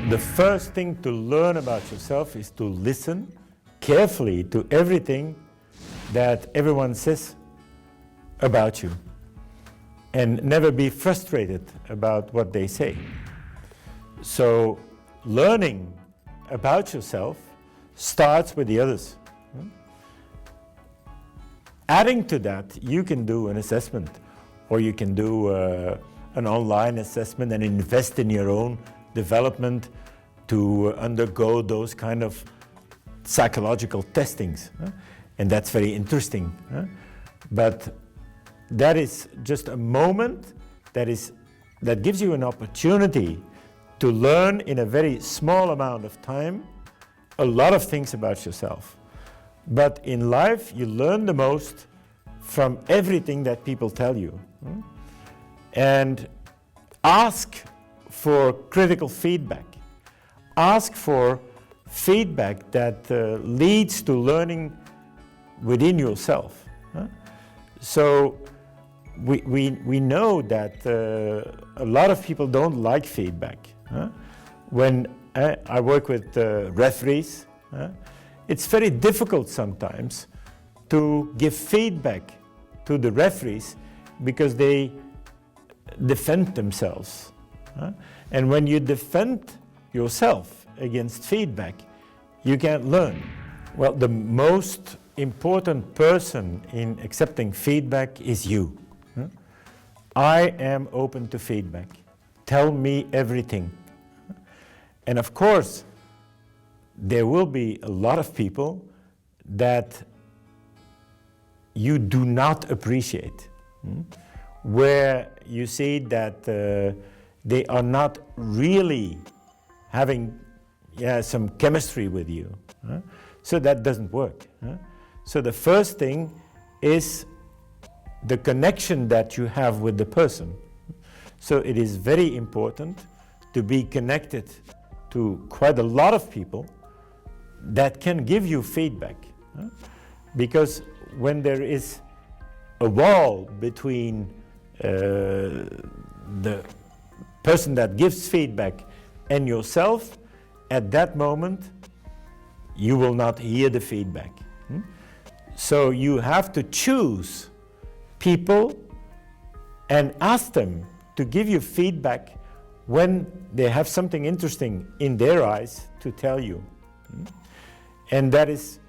The first thing to learn about yourself is to listen carefully to everything that everyone says about you and never be frustrated about what they say. So learning about yourself starts with the others. Adding to that, you can do an assessment, or you can do an online assessment and invest in your own development to undergo those kind of psychological testings. And that's very interesting. But that is just a moment that gives you an opportunity to learn in a very small amount of time a lot of things about yourself. But in life, you learn the most from everything that people tell you. And ask for critical feedback. Ask for feedback that leads to learning within yourself. So we know that a lot of people don't like feedback. When I work with referees, it's very difficult sometimes to give feedback to the referees because they defend themselves. And when you defend yourself against feedback, you can't learn. Well, the most important person in accepting feedback is you. I am open to feedback. Tell me everything. And of course, there will be a lot of people that you do not appreciate, where you see that they are not really having some chemistry with you. So that doesn't work. So the first thing is the connection that you have with the person. So it is very important to be connected to quite a lot of people that can give you feedback. Because when there is a wall between the person that gives feedback and yourself, at that moment you will not hear the feedback. So you have to choose people and ask them to give you feedback when they have something interesting in their eyes to tell you. And that is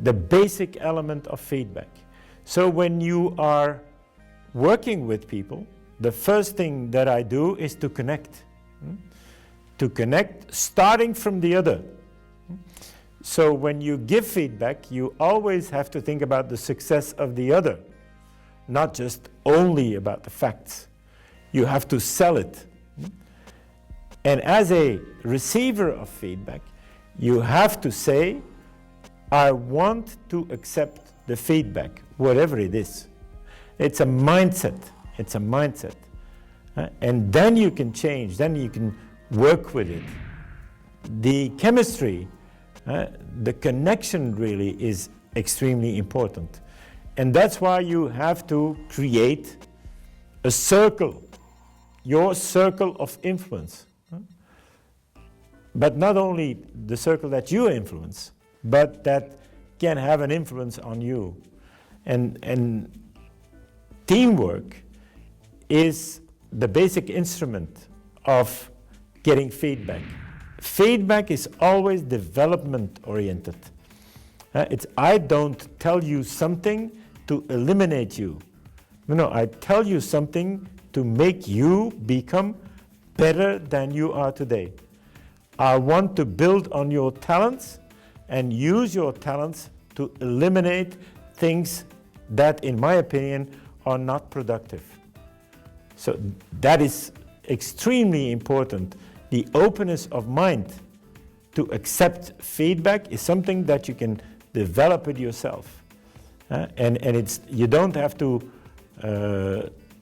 the basic element of feedback. So when you are working with people, the first thing that I do is to connect. To connect, starting from the other. So when you give feedback, you always have to think about the success of the other, not just only about the facts. You have to sell it. And as a receiver of feedback, you have to say, I want to accept the feedback, whatever it is. It's a mindset. It's a mindset. And then you can change, then you can work with it. The chemistry, the connection really is extremely important. And that's why you have to create a circle, your circle of influence. But not only the circle that you influence, but that can have an influence on you. And teamwork is the basic instrument of getting feedback. Feedback is always development oriented. I don't tell you something to eliminate you. No, I tell you something to make you become better than you are today. I want to build on your talents and use your talents to eliminate things that, in my opinion, are not productive. So that is extremely important. The openness of mind to accept feedback is something that you can develop it yourself. And you don't have to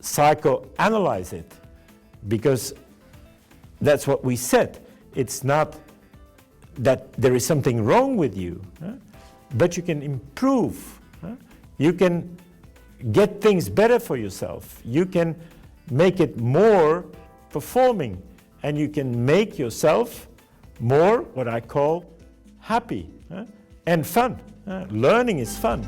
psychoanalyze it, because that's what we said. It's not that there is something wrong with you, but you can improve. You can get things better for yourself. You can make it more performing and you can make yourself more what I call happy and fun. Learning is fun.